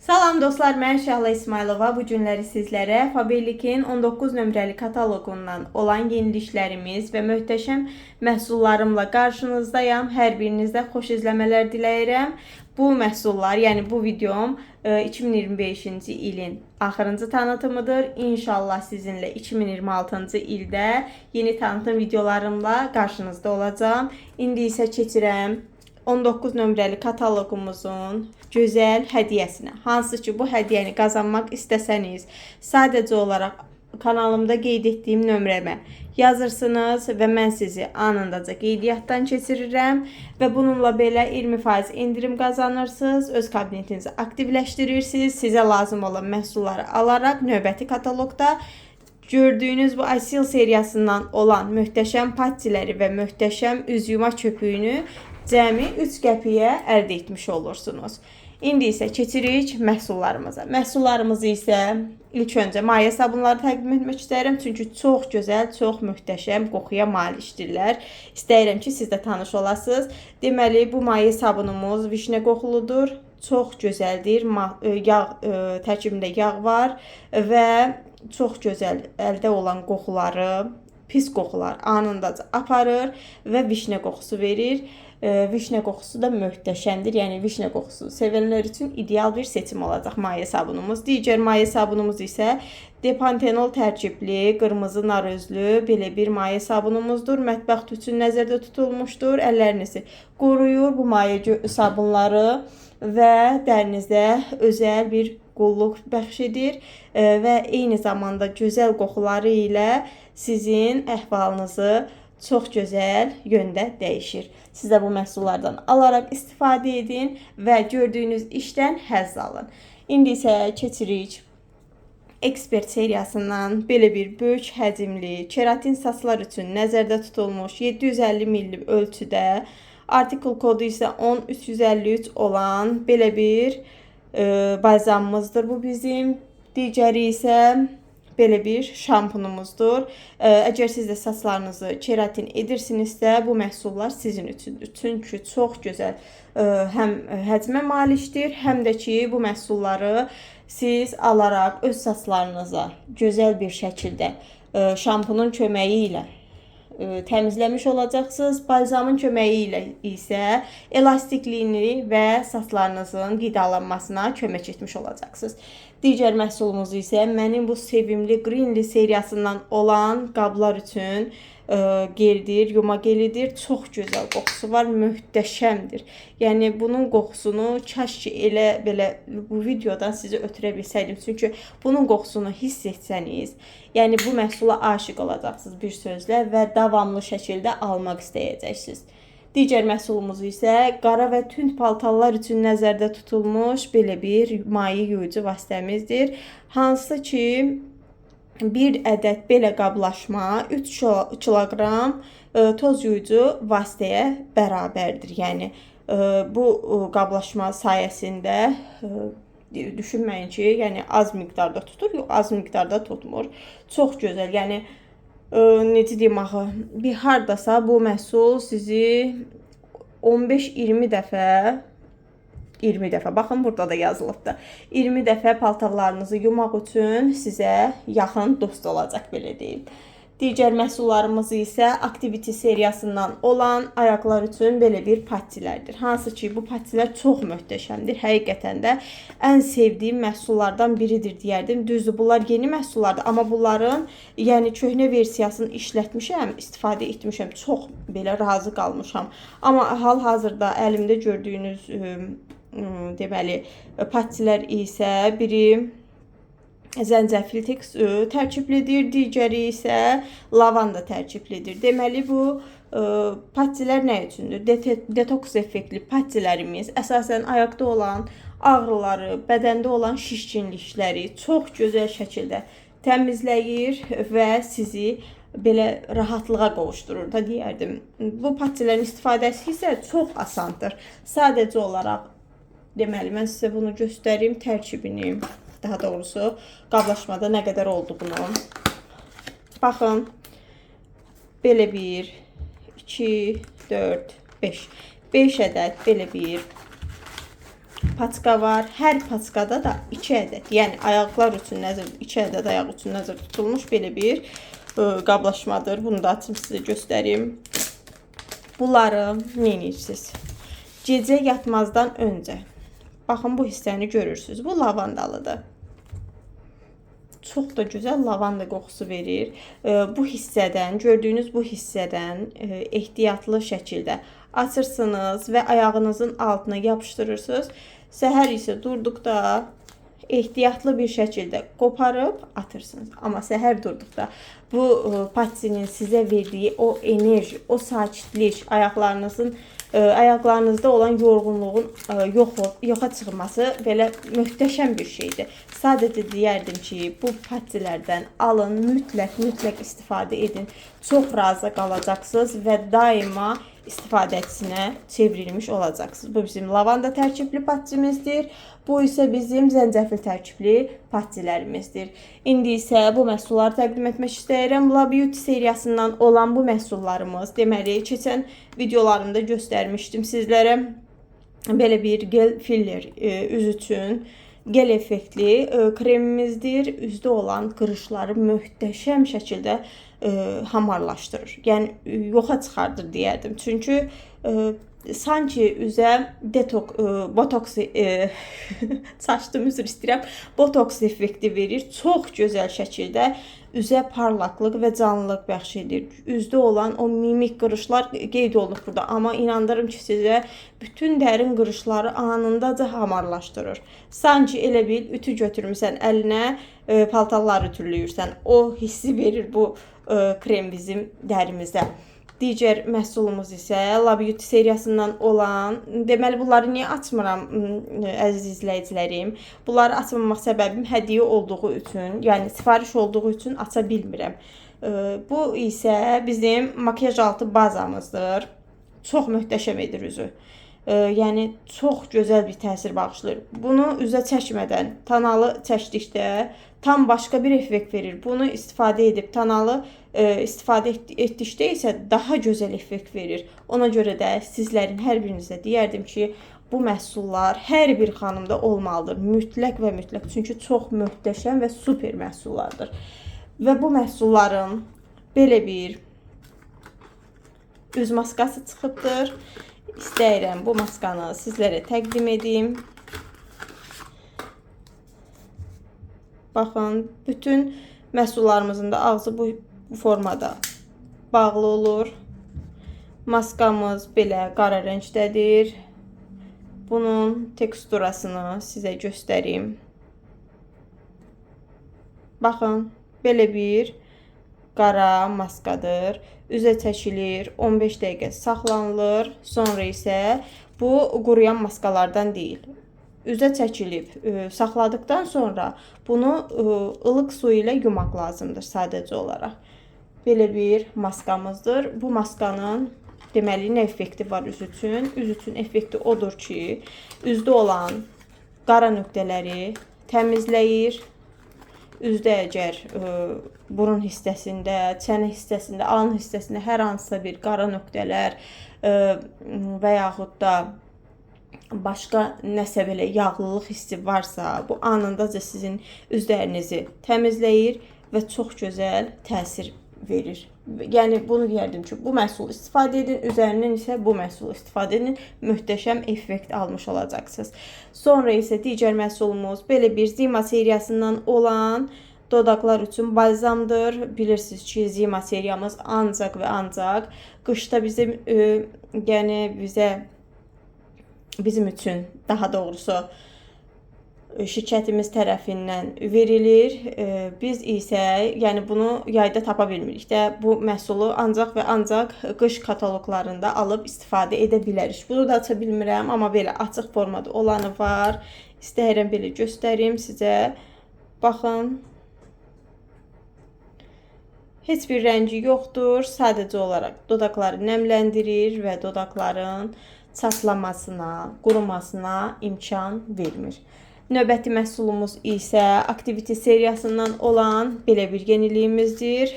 Salam dostlar, mən Şəhla İsmailova. Bu günləri sizlərə Faberlic'in 19 nömrəli kataloqundan olan yeniliklərimiz və möhtəşəm məhsullarımla qarşınızdayam. Hər birinizdə xoş izləmələr diləyirəm. Bu məhsullar, yəni bu videom 2025-ci ilin axırıncı tanıtımıdır. İnşallah sizinlə 2026-cı ildə yeni tanıtım videolarımla qarşınızda olacağam. İndi isə keçirəm 19 nömrəli kataloqumuzun gözəl hədiyyəsinə. Hansı ki, bu hədiyyəni qazanmaq istəsəniz, sadəcə olaraq kanalımda qeyd etdiyim nömrəmə yazırsınız və mən sizi anındaca qeydiyyatdan keçirirəm və bununla belə 20% indirim qazanırsınız, öz kabinetinizi aktivləşdirirsiniz, sizə lazım olan məhsulları alaraq növbəti kataloqda gördüyünüz bu Asil seriyasından olan möhtəşəm pattiləri və möhtəşəm üz yuma köpüyünü cəmi 3 qəpiyə əldə etmiş olursunuz. İndi isə keçirik məhsullarımıza. Məhsullarımızı isə ilk öncə maye sabunları təqdim etmək istəyirəm. Çünki çox gözəl, çox möhtəşəm qoxuya malikdirlər. İstəyirəm ki, siz də tanış olasınız. Deməli, bu maye sabunumuz vişnə qoxuludur. Çox gözəldir. Tərkibində yağ var və çox gözəl əldə olan qoxuları, pis qoxular anındaca aparır və vişnə qoxusu verir. Vişnə qoxusu da möhtəşəmdir. Yəni vişnə qoxusu sevənlər üçün ideal bir seçim olacaq maye sabunumuz. Digər maye sabunumuz isə depantenol tərkibli, qırmızı nar özlü belə bir maye sabunumuzdur. Mətbəx üçün nəzərdə tutulmuşdur. Əllərinizi qoruyur bu maye sabunları və dərinizdə özəl bir qulluq bəxş edir və eyni zamanda gözəl qoxuları ilə sizin əhvalınızı çox gözəl yöndə dəyişir. Siz də bu məhsullardan alaraq istifadə edin və gördüyünüz işdən həzz alın. İndi isə keçirik Expert seriyasından belə bir böyük həcmli keratin saçlar üçün nəzərdə tutulmuş 750 ml ölçüdə, artikul kodu isə 10353 olan belə bir balzamımızdır bu bizim. Digəri isə belə bir şampunumuzdur. Əgər siz də saçlarınızı keratin edirsinizsə, bu məhsullar sizin üçündür. Çünki çox gözəl həm həcmə malikdir, həm də ki, bu məhsulları siz alaraq öz saçlarınıza gözəl bir şəkildə şampunun köməyi ilə təmizləmiş olacaqsınız. Balzamın köməyi ilə isə elastikliyini və saçlarınızın qidalanmasına kömək etmiş olacaqsınız. Digər məhsulumuz isə mənim bu sevimli Greenly seriyasından olan qablar üçün geldir, yuma gelidir. Çox gözəl qoxusu var, möhtəşəmdir. Yəni bunun qoxusunu kaş ki elə belə bu videodan sizi ötürə bilsəydim. Çünki bunun qoxusunu hiss etsəniz, yəni bu məhsula aşiq olacaqsınız bir sözlə və davamlı şəkildə almaq istəyəcəksiniz. Digər məhsulumuz isə qara və tünd paltarlar üçün nəzərdə tutulmuş belə bir maye yuyucu vasitəmizdir. Hansı ki, bir ədəd belə qablaşma 3 kiloqram toz yuyucu vasitəyə bərabərdir. Yəni bu qablaşma sayəsində düşünməyin ki, yəni az miqdarda tutur, yox, az miqdarda tutmur. Çox gözəl, yəni necə deyim axı, bir hardasa bu məhsul sizi 15-20 dəfə, baxın burada da yazılıbdır. 20 dəfə paltarlarınızı yumaq üçün sizə yaxın dost olacaq, belə deyim. Digər məhsullarımız isə Activity seriyasından olan ayaqlar üçün belə bir pattilərdir. Hansı ki, bu pattilər çox möhtəşəmdir. Həqiqətən də ən sevdiyim məhsullardan biridir deyərdim. Düzdür, bunlar yeni məhsullardır, amma bunların yəni köhnə versiyasını işlətmişəm, istifadə etmişəm. Çox belə razı qalmışam. Amma hal-hazırda əlimdə gördüyünüz deməli pattilər isə biri zəncəfil tərkiblidir, digəri isə lavanda tərkiblidir. Deməli, bu pattilər nə üçündür? Detoks effektli pattilərimiz əsasən ayaqda olan ağrıları, bədəndə olan şişkinlikləri çox gözəl şəkildə təmizləyir və sizi belə rahatlığa qovuşdurur da deyərdim. Bu pattilərin istifadəsi isə çox asandır. Sadəcə olaraq, deməli, mən sizə bunu göstərim, tərkibini. Daha doğrusu qablaşmada nə qədər oldu bunun. Baxın, belə 1, 2, 4, 5. 5 ədəd belə bir paçka var. Hər paçkada da 2 ədəd, yəni ayaqlar üçün nəzər 2 ədəd ayaq üçün nəzərdə tutulmuş belə bir qablaşmadır. Bunu da açım sizə göstəreyim. Bunları nə edirsiniz? Gecə yatmazdan öncə. Baxın bu hissəni görürsünüz. Bu lavandalıdır. Çox da gözəl lavanda qoxusu verir. Bu hissədən, gördüyünüz bu hissədən ehtiyatlı şəkildə açırsınız və ayağınızın altına yapışdırırsınız. Səhər isə durduqda ehtiyatlı bir şəkildə qoparıb atırsınız. Amma səhər durduqda bu patsinin sizə verdiyi o enerji, o sakitlik, ayaqlarınızda olan yorğunluğun yoxa çıxması belə möhtəşəm bir şeydir. Sadəcə deyərdim ki, bu patilərdən alın, mütləq istifadə edin. Çox razı qalacaqsınız və daima istifadəçisinə çevrilmiş olacaqsınız. Bu bizim lavanda tərkibli patçimizdir. Bu isə bizim zəncəfil tərkibli patçilərimizdir. İndi isə bu məhsulları təqdim etmək istəyirəm. La Beauty seriyasından olan bu məhsullarımız, deməli, keçən videolarımda göstərmişdim sizlərə. Belə bir gel filler üz üçün gel effektli kremimizdir. Üzdə olan qırışları möhtəşəm şəkildə hamarlaşdırır. Yəni yoxa çıxardır deyərdim. Çünki sanki üzə botoks saçdım, üzr istəyirəm. Botoks effekti verir. Çox gözəl şəkildə üzə parlaqlıq və canlılıq bəxş edir. Üzdə olan o mimik qırışlar qeyd olunub burada. Amma inandırım ki, sizə bütün dərin qırışları anındaca hamarlaşdırır. Sanki elə bil ütü götürmüsən əlinə, paltarlar ütüləyirsən. O hissi verir bu krem bizim dərimizə. Digər məhsulumuz isə La Beauty seriyasından olan, deməli bunları niyə açmıram əziz izləyicilərim? Bunları açmamaq səbəbim hədiyyə olduğu üçün, yəni sifariş olduğu üçün aça bilmirəm. Bu isə bizim makyaj altı bazamızdır. Çox möhtəşəm edir üzü. Yəni çox gözəl bir təsir bağışlayır. Bunu üzə çəkmədən tanalı çəkdikdə tam başqa bir effekt verir. Bunu istifadə edib tanalı istifadə etdikdə isə daha gözəl effekt verir. Ona görə də sizlərin hər birinizə deyərdim ki, bu məhsullar hər bir xanımda olmalıdır. Mütləq və mütləq. Çünki çox möhtəşəm və super məhsullardır. Və bu məhsulların belə bir üz maskası çıxıbdır. İstəyirəm bu maskanı sizlərə təqdim edim. Baxın, bütün məhsullarımızın da ağzı bu formada bağlı olur. Maskamız belə qara rəngdədir. Bunun teksturasını sizə göstəreyim. Baxın, belə bir qara maskadır. Üzə çəkilir, 15 dəqiqə saxlanılır. Sonra isə bu quruyan maskalardan deyil. Üzə çəkilib, saxladıkdan sonra bunu ılıq su ilə yumaq lazımdır sadəcə olaraq. Belə bir maskamızdır. Bu maskanın deməli nə effekti var üz üçün? Üz üçün effekti odur ki, üzdə olan qara nöqtələri təmizləyir. Üzdə əgər burun hissəsində, çənə hissəsində, alın hissəsində hər hansısa bir qara nöqtələr və yaxud da başqa nəsə belə yağlılıq hissi varsa, bu anındaca sizin üzlərinizi təmizləyir və çox gözəl təsir verir. Yəni bunu deyərdim ki, bu məhsulu istifadə edin, üzərindən isə bu məhsulu istifadə edin, möhtəşəm effekt almış olacaqsınız. Sonra isə digər məhsulumuz belə bir Zima seriyasından olan dodaqlar üçün balzamdır. Bilirsiniz ki, Zima seriyamız ancaq və ancaq qışda bizim bizim üçün daha doğrusu şirkətimiz tərəfindən verilir. Biz isə yəni bunu yayda tapa bilmirik də. Bu məhsulu ancaq və ancaq qış kataloqlarında alıb istifadə edə bilərik. Bunu da aça bilmirəm, amma belə açıq formada olanı var. İstəyirəm belə göstərim sizə. Baxın. Heç bir rəngi yoxdur. Sadəcə olaraq dodaqları nəmləndirir və dodaqların çatlamasına, qurumasına imkan vermir. Növbəti məhsulumuz isə Activity seriyasından olan belə bir yeniliyimizdir.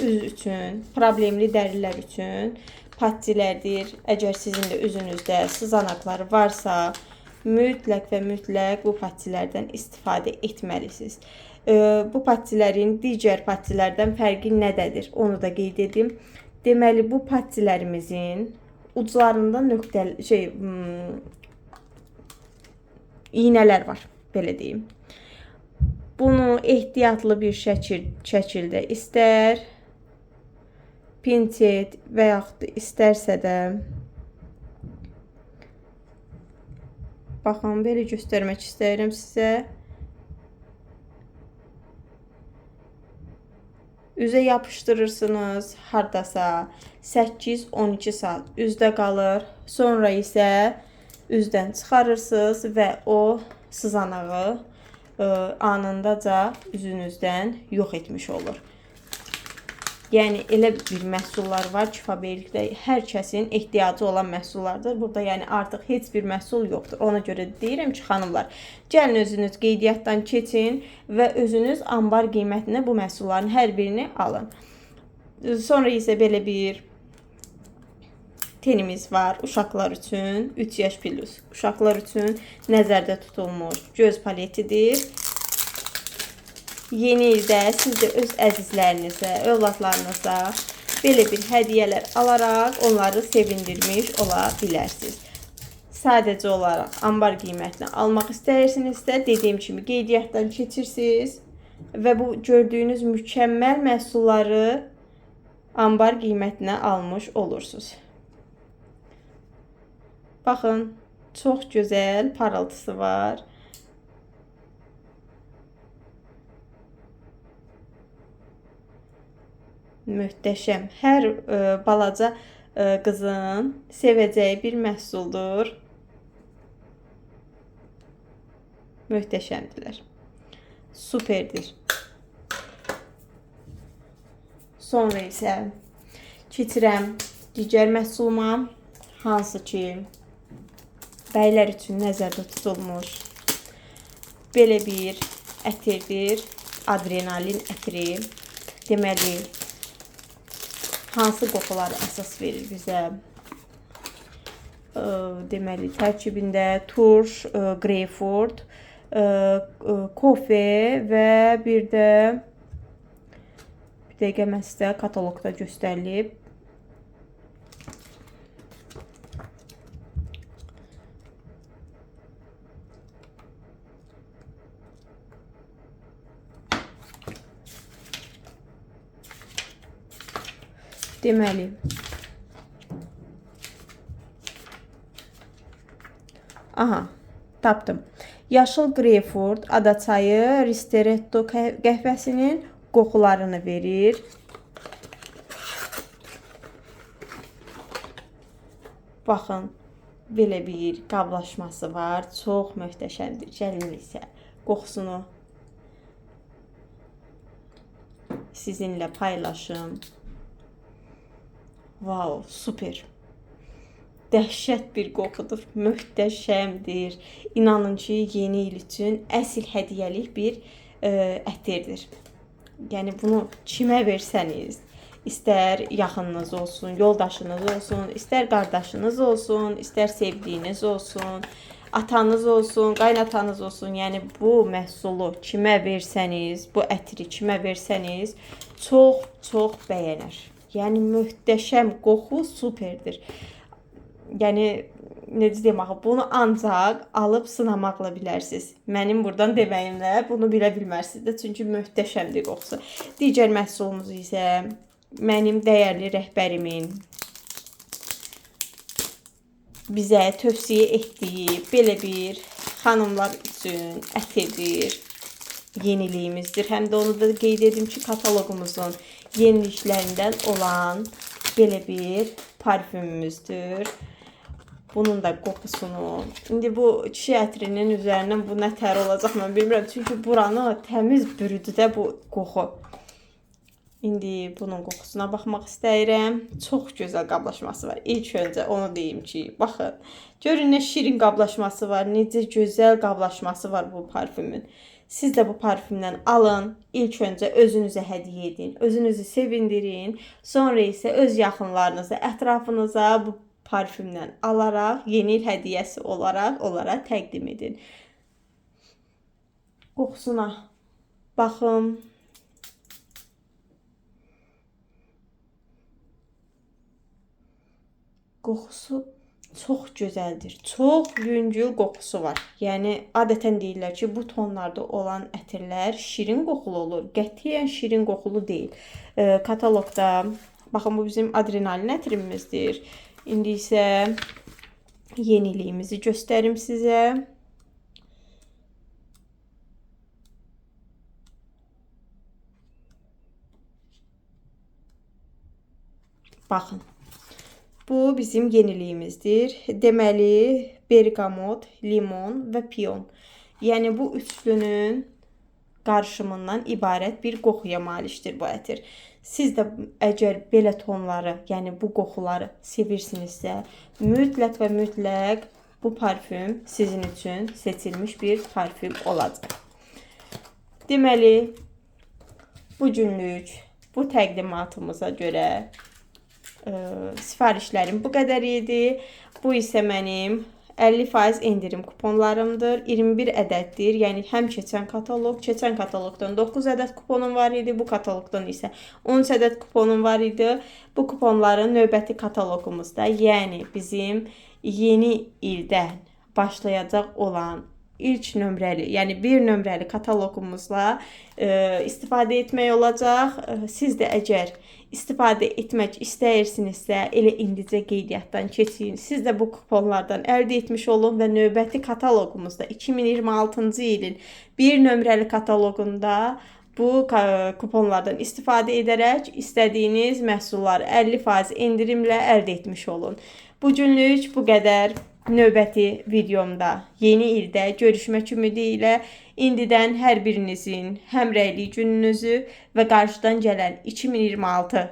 Üz üçün, problemli dərilər üçün patçilərdir. Əgər sizin də üzünüzdə sızanaqları varsa, mütləq və mütləq bu patilərdən istifadə etməlisiniz. Bu patilərin digər patilərdən fərqi nədədir? Onu da qeyd edim. Deməli, bu patilərimizin uclarında iynələr var, belə deyim. Bunu ehtiyatlı bir şəkildə istər pinset və yaxud da istərsə də baxın, belə göstərmək istəyirəm sizə. Üzə yapışdırırsınız hardasa 8-12 saat üzdə qalır. Sonra isə üzdən çıxarırsınız və o sızanağı anındaca üzünüzdən yox etmiş olur. Yəni elə bir məhsullar var ki, fabrikdə hər kəsin ehtiyacı olan məhsullardır. Burada yəni artıq heç bir məhsul yoxdur. Ona görə deyirəm ki, xanımlar, gəlin özünüz qeydiyyatdan keçin və özünüz anbar qiymətinə bu məhsulların hər birini alın. Sonra isə belə bir tenimiz var uşaqlar üçün, 3 yaş plus uşaqlar üçün nəzərdə tutulmuş göz paletidir. Yeni ildə siz də öz əzizlərinizə, övladlarınıza belə bir hədiyyələr alaraq onları sevindirmiş ola bilərsiniz. Sadəcə olaraq anbar qiymətini almaq istəyirsinizsə, dediyim kimi qeydiyyatdan keçirsiniz və bu gördüyünüz mükəmməl məhsulları anbar qiymətinə almış olursunuz. Baxın, çox gözəl parıltısı var. Möhtəşəm. Hər balaca qızın sevəcəyi bir məhsuldur. Möhtəşəmdirlər. Superdir. Sonra isə keçirəm digər məhsuluma, hansı ki bəylər üçün nəzərdə tutulmuş belə bir ətirdir. Adrenalin ətri. Deməli, hansı qoxular əsas verir bizə? Deməli, tərkibində turş, greyfurt, kofe və bir dəqiqə mən sizə kataloqda göstərilib. Deməli, tapdım. Yaşıl greyfurt, adaçayı, ristretto qəhvəsinin qoxularını verir. Baxın, belə bir qablaşması var. Çox möhtəşəmdir. Gəlin isə qoxusunu sizinlə paylaşım. Wow, super. Dəhşət bir qoxudur, möhtəşəmdir. İnanın ki, yeni il üçün əsl hədiyyəlik bir ətirdir. Yəni bunu kimə versəniz, istər yaxınınız olsun, yoldaşınız olsun, istər qardaşınız olsun, istər sevdiyiniz olsun, atanız olsun, qaynatanız olsun. Yəni bu məhsulu kimə versəniz, bu ətri kimə versəniz çox bəyənər. Yəni möhtəşəm qoxu, superdir. Yəni necə deyim axı, bunu ancaq alıb sınamaqla bilərsiniz. Mənim buradan deməyimlə bunu bilə bilmərsiniz də, çünki möhtəşəmdir qoxusu. Digər məhsulumuz isə mənim dəyərli rəhbərimin bizə tövsiyə etdiyi belə bir xanımlar üçün ətirdir. Yeniliyimizdir. Həm də onu da qeyd edim ki, kataloqumuzun yeniliklərindən olan belə bir parfümümüzdür. Bunun da qoxusunu. İndi bu kişi ətrinin üzərindən bu nə tər olacaq mən bilmirəm. Çünki buranı təmiz bürüdü də bu qoxu. İndi bunun qoxusuna baxmaq istəyirəm. Çox gözəl qablaşması var. İlk öncə onu deyim ki, baxın. Görün nə şirin qablaşması var. Necə gözəl qablaşması var bu parfümün. Siz də bu parfümdən alın. İlk öncə özünüzə hədiyyə edin. Özünüzü sevindirin. Sonra isə öz yaxınlarınıza, ətrafınıza bu parfümdən alaraq yeni il hədiyyəsi olaraq onlara təqdim edin. Qoxusuna baxın. Qoxusu çox gözəldir. Çox yüngül qoxusu var. Yəni adətən deyirlər ki, bu tonlarda olan ətirlər şirin qoxulu olur. Qətiyyən şirin qoxulu deyil. Kataloqda baxın, bu bizim adrenalin ətirimizdir. İndi isə yeniliyimizi göstərim sizə. Baxın. Bu bizim yeniliyimizdir. Deməli, bergamot, limon və piyon. Yəni bu üçlünün qarışımından ibarət bir qoxuya malikdir bu ətir. Siz də əgər belə tonları, yəni bu qoxuları sevirsinizsə, mütləq və mütləq bu parfüm sizin üçün seçilmiş bir parfüm olacaq. Deməli, bu günlük bu təqdimatımıza görə sifarişlərim bu qədər idi. Bu isə mənim 50% indirim kuponlarımdır. 21 ədəddir. Yəni həm keçən kataloqdan 9 ədəd kuponum var idi. Bu kataloqdan isə 13 ədəd kuponum var idi. Bu kuponların növbəti kataloqumuzda, yəni bizim yeni ildən başlayacaq olan ilk nömrəli, yəni 1 nömrəli kataloqumuzla istifadə etmək olacaq. Siz də əgər istifadə etmək istəyirsinizsə, elə indicə qeydiyyatdan keçin. Siz də bu kuponlardan əldə etmiş olun və növbəti kataloqumuzda 2026-cı ilin 1 nömrəli kataloqunda bu kuponlardan istifadə edərək istədiyiniz məhsulları 50% endirimlə əldə etmiş olun. Bu günlük bu qədər. Növbəti videomda yeni ildə görüşmək ümidi ilə indidən hər birinizin həmrəylik gününüzü və qarşıdan gələn 2026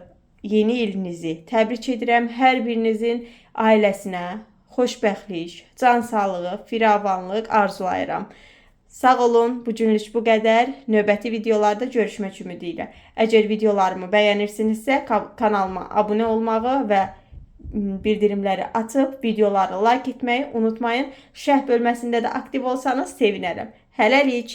yeni ilinizi təbrik edirəm. Hər birinizin ailəsinə xoşbəxtlik, can sağlığı, firavanlıq arzulayıram. Sağ olun, bu günlük bu qədər. Növbəti videolarda görüşmək ümidi ilə. Əgər videolarımı bəyənirsinizsə, kanalıma abunə olmağı və bildirimləri açıb videoları like etməyi unutmayın. Şərh bölməsində də aktiv olsanız sevinərəm. Hələlik.